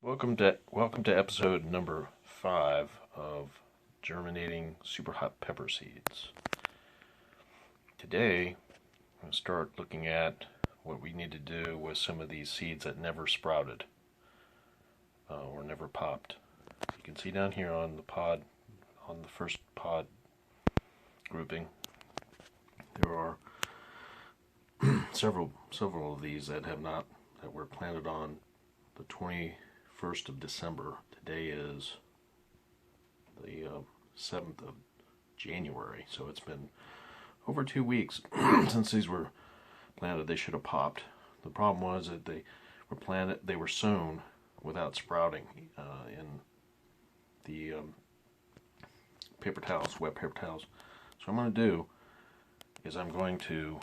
Welcome to episode number 5 of Germinating Super Hot Pepper Seeds. Today, I'm going to start looking at what we need to do with some of these seeds that never sprouted or never popped. You can see down here on the pod, on the first pod grouping, there are several of these that were planted on the 21st of December. Today is the 7th of January, so it's been over 2 weeks since these were planted. They should have popped. The problem was that they were sown without sprouting in the paper towels, wet paper towels. So what I'm going to do is I'm going to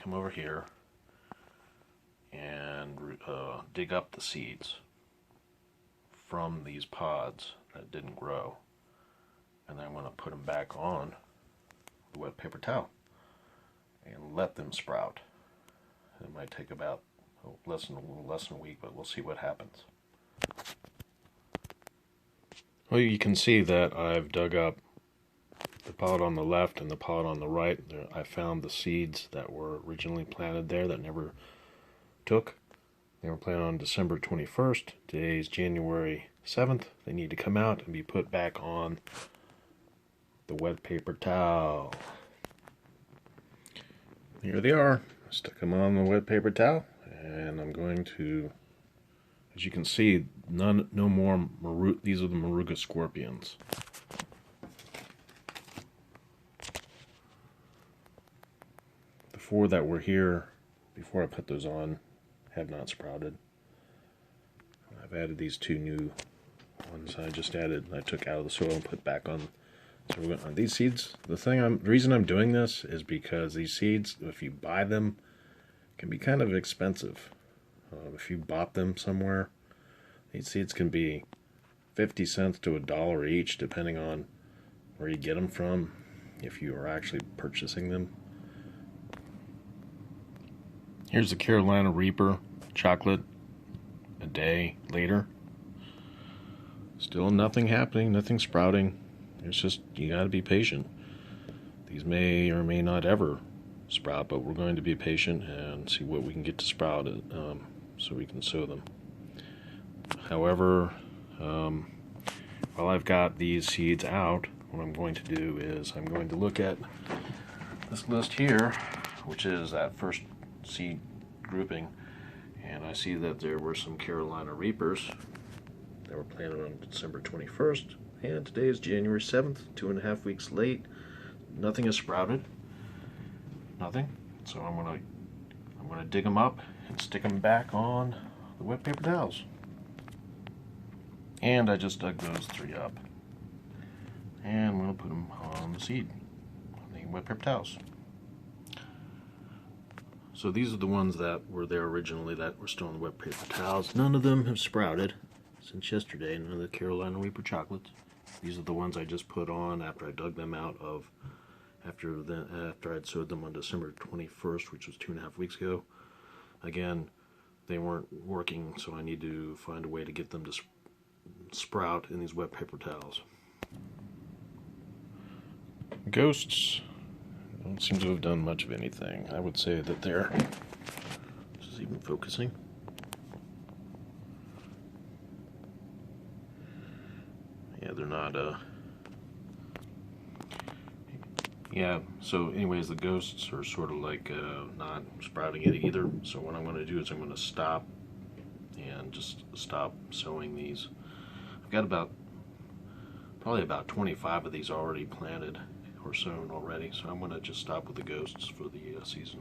come over here and dig up the seeds from these pods that didn't grow, and then I'm going to put them back on the wet paper towel and let them sprout. It might take about a little less than a week, but we'll see what happens. Well, you can see that I've dug up the pod on the left and the pod on the right. I found the seeds that were originally planted there that never took. They were planted on December 21st. Today is January 7th. They need to come out and be put back on the wet paper towel. Here they are. I stuck them on the wet paper towel, and I'm going to, as you can see, no more these are the Moruga scorpions. The 4 that were here before I put those on have not sprouted. I've added these 2 new ones I took out of the soil and put back on. So we're going, these seeds, the reason I'm doing this is because these seeds, if you buy them, can be kind of expensive. If you bought them somewhere, these seeds can be 50 cents to $1 each, depending on where you get them from, if you are actually purchasing them. Here's the Carolina Reaper chocolate a day later. Still nothing happening, nothing sprouting. It's just, you gotta be patient. These may or may not ever sprout, but we're going to be patient and see what we can get to sprout so we can sow them. However, while I've got these seeds out, what I'm going to do is I'm going to look at this list here, which is that first seed grouping, and I see that there were some Carolina Reapers that were planted on December 21st, and today is January 7th, 2.5 weeks late. Nothing has sprouted. Nothing. So I'm gonna dig them up and stick them back on the wet paper towels. And I just dug those 3 up. And I'm gonna put them on the seed, on the wet paper towels. So these are the ones that were there originally that were still on the wet paper towels. None of them have sprouted since yesterday, none of the Carolina Reaper chocolates. These are the ones I just put on after I dug them out of, after I'd sowed them on December 21st, which was 2.5 weeks ago. Again, they weren't working, so I need to find a way to get them to sprout in these wet paper towels. Ghosts don't seem to have done much of anything. I would say that they're, this is even focusing. Yeah, they're not, yeah, so anyways, the ghosts are sort of like not sprouting it either. So what I'm going to do is I'm going to stop and just stop sowing these. I've got probably about 25 of these already planted or sown already, so I'm going to just stop with the ghosts for the season.